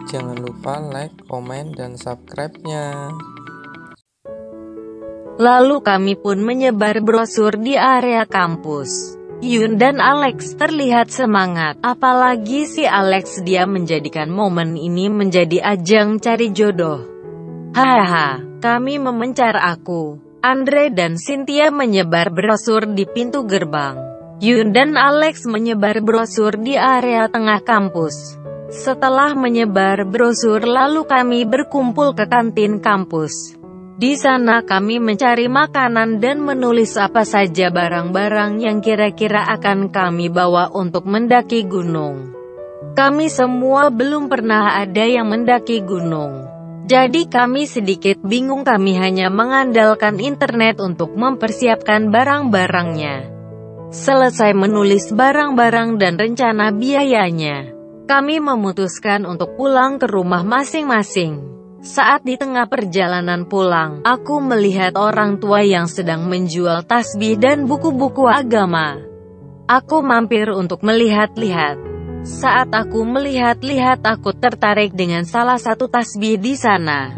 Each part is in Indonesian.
Jangan lupa like, komen, dan subscribe-nya. Lalu kami pun menyebar brosur di area kampus. Yun dan Alex terlihat semangat, apalagi si Alex, dia menjadikan momen ini menjadi ajang cari jodoh. Hahaha, kami memencar. Aku, Andre dan Cynthia menyebar brosur di pintu gerbang. Yun dan Alex menyebar brosur di area tengah kampus. Setelah menyebar brosur, lalu kami berkumpul ke kantin kampus. Di sana kami mencari makanan dan menulis apa saja barang-barang yang kira-kira akan kami bawa untuk mendaki gunung. Kami semua belum pernah ada yang mendaki gunung. Jadi kami sedikit bingung, kami hanya mengandalkan internet untuk mempersiapkan barang-barangnya. Selesai menulis barang-barang dan rencana biayanya, kami memutuskan untuk pulang ke rumah masing-masing. Saat di tengah perjalanan pulang, aku melihat orang tua yang sedang menjual tasbih dan buku-buku agama. Aku mampir untuk melihat-lihat. Saat aku melihat-lihat, aku tertarik dengan salah satu tasbih di sana.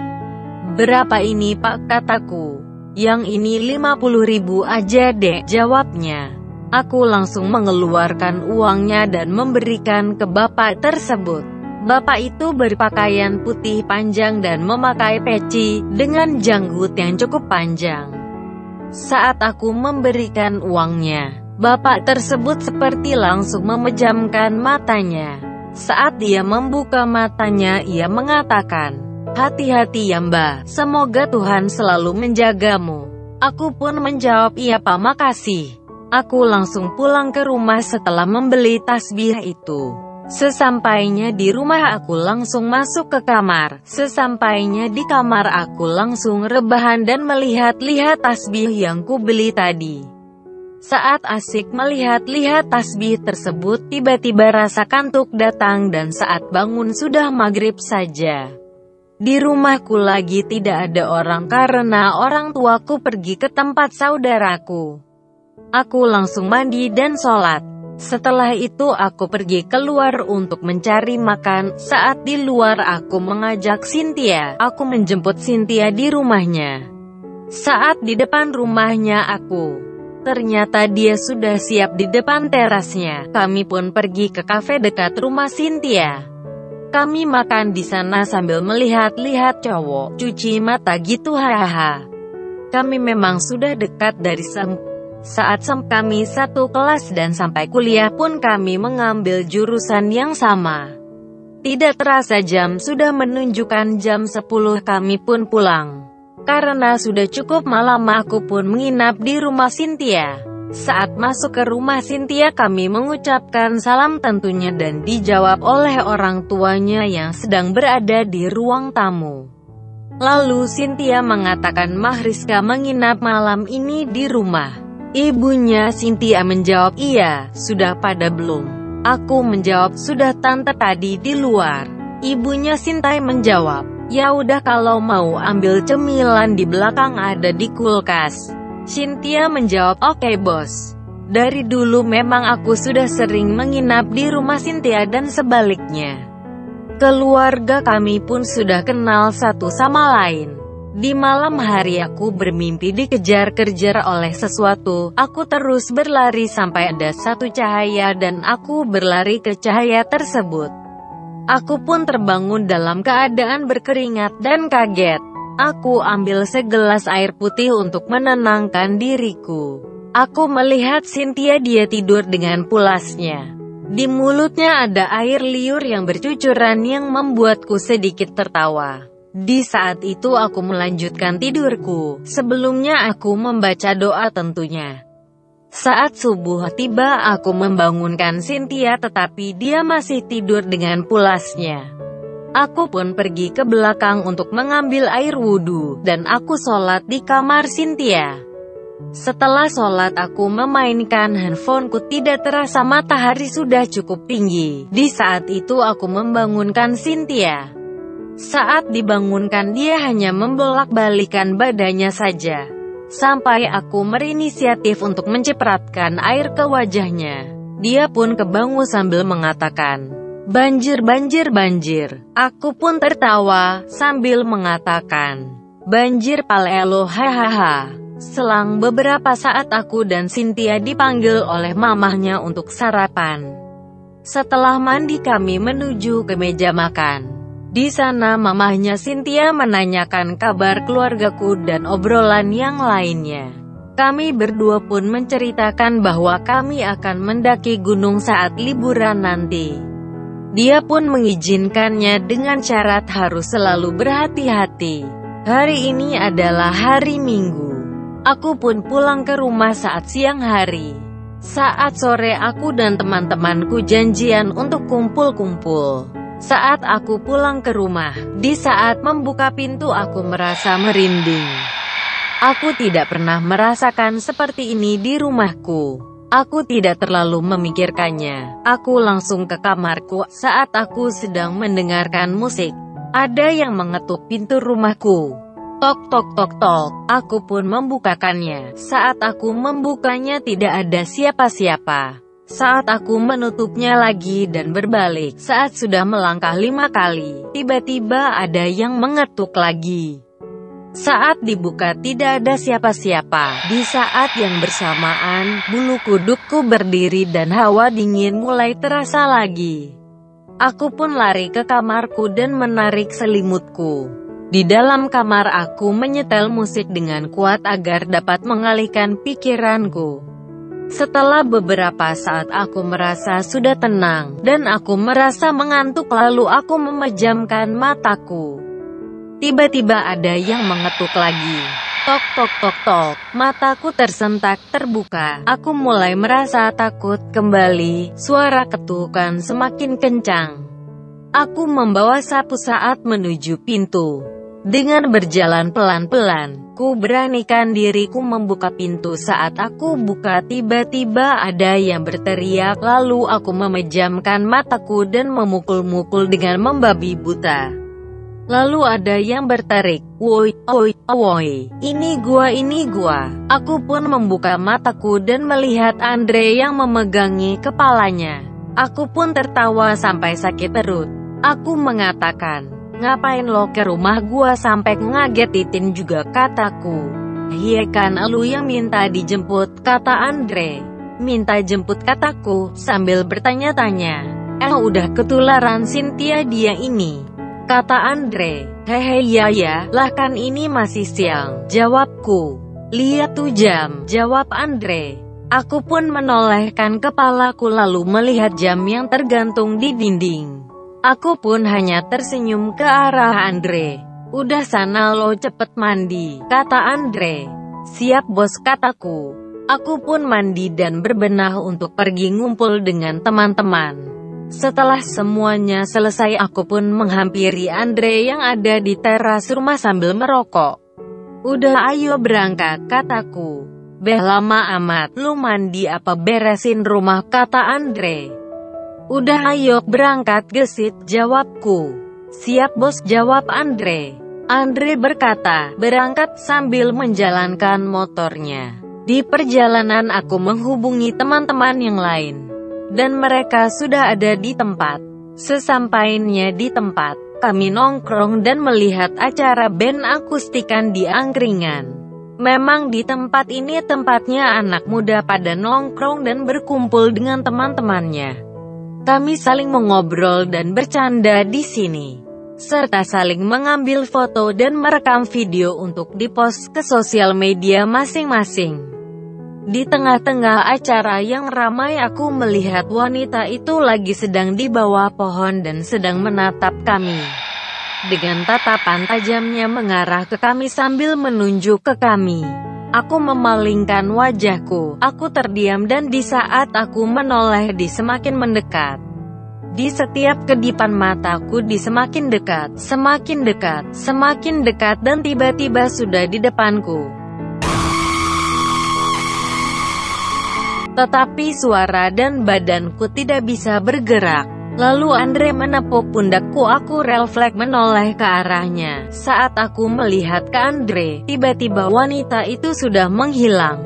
"Berapa ini, Pak?" kataku. "Yang ini 50.000 aja deh," jawabnya. Aku langsung mengeluarkan uangnya dan memberikan ke bapak tersebut. Bapak itu berpakaian putih panjang dan memakai peci dengan janggut yang cukup panjang. Saat aku memberikan uangnya, bapak tersebut seperti langsung memejamkan matanya. Saat dia membuka matanya, ia mengatakan, "Hati-hati ya Mbak, semoga Tuhan selalu menjagamu." Aku pun menjawab, "Iya Pak, makasih." Aku langsung pulang ke rumah setelah membeli tasbih itu. Sesampainya di rumah, aku langsung masuk ke kamar. Sesampainya di kamar, aku langsung rebahan dan melihat-lihat tasbih yang kubeli tadi. Saat asik melihat-lihat tasbih tersebut, tiba-tiba rasa kantuk datang dan saat bangun sudah maghrib saja. Di rumahku lagi tidak ada orang karena orang tuaku pergi ke tempat saudaraku. Aku langsung mandi dan sholat. Setelah itu aku pergi keluar untuk mencari makan. Saat di luar aku mengajak Cynthia. Aku menjemput Cynthia di rumahnya. Saat di depan rumahnya ternyata dia sudah siap di depan terasnya. Kami pun pergi ke kafe dekat rumah Cynthia. Kami makan di sana sambil melihat-lihat cowok cuci mata gitu, hahaha. Kami memang sudah dekat dari saat kami satu kelas dan sampai kuliah pun kami mengambil jurusan yang sama. Tidak terasa jam sudah menunjukkan jam 10, kami pun pulang. Karena sudah cukup malam, aku pun menginap di rumah Cynthia. Saat masuk ke rumah Cynthia, kami mengucapkan salam tentunya dan dijawab oleh orang tuanya yang sedang berada di ruang tamu. Lalu Cynthia mengatakan Mahriska menginap malam ini di rumah. Ibunya Cynthia menjawab, "Iya, sudah pada belum?" Aku menjawab, "Sudah tante, tadi di luar." Ibunya Cynthia menjawab, "Ya udah, kalau mau ambil cemilan di belakang ada di kulkas." Cynthia menjawab, "Oke bos." Dari dulu memang aku sudah sering menginap di rumah Cynthia dan sebaliknya. Keluarga kami pun sudah kenal satu sama lain. Di malam hari aku bermimpi dikejar-kejar oleh sesuatu. Aku terus berlari sampai ada satu cahaya dan aku berlari ke cahaya tersebut. Aku pun terbangun dalam keadaan berkeringat dan kaget. Aku ambil segelas air putih untuk menenangkan diriku. Aku melihat Cynthia, dia tidur dengan pulasnya. Di mulutnya ada air liur yang bercucuran yang membuatku sedikit tertawa. Di saat itu aku melanjutkan tidurku. Sebelumnya aku membaca doa tentunya. Saat subuh tiba, aku membangunkan Cynthia tetapi dia masih tidur dengan pulasnya. Aku pun pergi ke belakang untuk mengambil air wudhu, dan aku sholat di kamar Cynthia. Setelah sholat aku memainkan handphoneku, tidak terasa matahari sudah cukup tinggi. Di saat itu aku membangunkan Cynthia. Saat dibangunkan dia hanya membolak-balikan badannya saja. Sampai aku berinisiatif untuk mencipratkan air ke wajahnya. Dia pun kebangun sambil mengatakan, "Banjir, banjir, banjir." Aku pun tertawa, sambil mengatakan, "Banjir palelo, hahaha." Selang beberapa saat aku dan Cynthia dipanggil oleh mamahnya untuk sarapan. Setelah mandi kami menuju ke meja makan. Di sana mamahnya Cynthia menanyakan kabar keluargaku dan obrolan yang lainnya. Kami berdua pun menceritakan bahwa kami akan mendaki gunung saat liburan nanti. Dia pun mengizinkannya dengan syarat harus selalu berhati-hati. Hari ini adalah hari Minggu. Aku pun pulang ke rumah saat siang hari. Saat sore aku dan teman-temanku janjian untuk kumpul-kumpul. Saat aku pulang ke rumah, di saat membuka pintu aku merasa merinding. Aku tidak pernah merasakan seperti ini di rumahku. Aku tidak terlalu memikirkannya. Aku langsung ke kamarku saat aku sedang mendengarkan musik. Ada yang mengetuk pintu rumahku. Tok tok tok tok. Aku pun membukakannya. Saat aku membukanya tidak ada siapa-siapa. Saat aku menutupnya lagi dan berbalik, saat sudah melangkah 5 kali, tiba-tiba ada yang mengetuk lagi. Saat dibuka tidak ada siapa-siapa. Di saat yang bersamaan, bulu kudukku berdiri dan hawa dingin mulai terasa lagi. Aku pun lari ke kamarku dan menarik selimutku. Di dalam kamar aku menyetel musik dengan kuat agar dapat mengalihkan pikiranku. Setelah beberapa saat aku merasa sudah tenang, dan aku merasa mengantuk lalu aku memejamkan mataku. Tiba-tiba ada yang mengetuk lagi. Tok tok tok tok. Mataku tersentak terbuka. Aku mulai merasa takut kembali. Suara ketukan semakin kencang. Aku membawa sapu saat menuju pintu. Dengan berjalan pelan-pelan, ku beranikan diriku membuka pintu. Saat aku buka tiba-tiba ada yang berteriak, lalu aku memejamkan mataku dan memukul-mukul dengan membabi buta. Lalu ada yang bertarik, "Woi, woi, woi, ini gua." Aku pun membuka mataku dan melihat Andre yang memegangi kepalanya. Aku pun tertawa sampai sakit perut. Aku mengatakan, "Ngapain lo ke rumah gua sampai ngagetin juga?" kataku. "Iya kan lu yang minta dijemput," kata Andre. "Minta jemput," kataku, sambil bertanya-tanya. Udah ketularan Cynthia dia ini," kata Andre. "Hehe ya, lah kan ini masih siang," jawabku. "Lihat tuh jam," jawab Andre. Aku pun menolehkan kepalaku lalu melihat jam yang tergantung di dinding. Aku pun hanya tersenyum ke arah Andre. "Udah sana lo cepet mandi," kata Andre. "Siap bos," kataku. Aku pun mandi dan berbenah untuk pergi ngumpul dengan teman-teman. Setelah semuanya selesai aku pun menghampiri Andre yang ada di teras rumah sambil merokok. "Udah ayo berangkat," kataku. "Beh lama amat, lu mandi apa beresin rumah?" kata Andre. "Udah ayo berangkat gesit," jawabku. "Siap bos," jawab Andre. Andre berkata, berangkat sambil menjalankan motornya. Di perjalanan aku menghubungi teman-teman yang lain. Dan mereka sudah ada di tempat. Sesampainya di tempat, kami nongkrong dan melihat acara band akustikan di angkringan. Memang di tempat ini tempatnya anak muda pada nongkrong dan berkumpul dengan teman-temannya. Kami saling mengobrol dan bercanda di sini, serta saling mengambil foto dan merekam video untuk dipost ke sosial media masing-masing. Di tengah-tengah acara yang ramai aku melihat wanita itu lagi sedang di bawah pohon dan sedang menatap kami. Dengan tatapan tajamnya mengarah ke kami sambil menunjuk ke kami. Aku memalingkan wajahku, aku terdiam dan di saat aku menoleh di semakin mendekat. Di setiap kedipan mataku di semakin dekat, semakin dekat, semakin dekat dan tiba-tiba sudah di depanku. Tetapi suara dan badanku tidak bisa bergerak. Lalu Andre menepuk pundakku, aku refleks menoleh ke arahnya. Saat aku melihat ke Andre, tiba-tiba wanita itu sudah menghilang.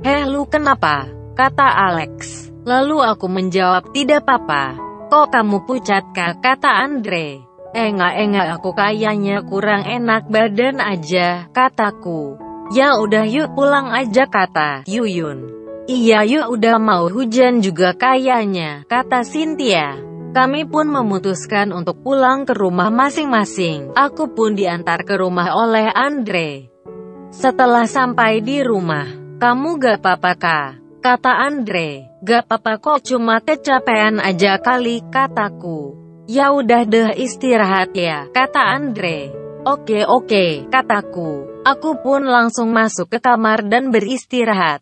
"Lu kenapa?" kata Alex. Lalu aku menjawab, tidak apa-apa. Kok kamu pucat kak, kata Andre. Enggak, aku kayaknya kurang enak badan aja, kataku. Ya udah yuk pulang aja, kata Yuyun. Iya yuk, udah mau hujan juga kayaknya, kata Cynthia. Kami pun memutuskan untuk pulang ke rumah masing-masing. Aku pun diantar ke rumah oleh Andre. Setelah sampai di rumah, kamu gak apa-apa kak? Kata Andre. Gak apa-apa kok, cuma kecapean aja kali, kataku. Ya udah deh, istirahat ya, kata Andre. Oke, kataku. Aku pun langsung masuk ke kamar dan beristirahat.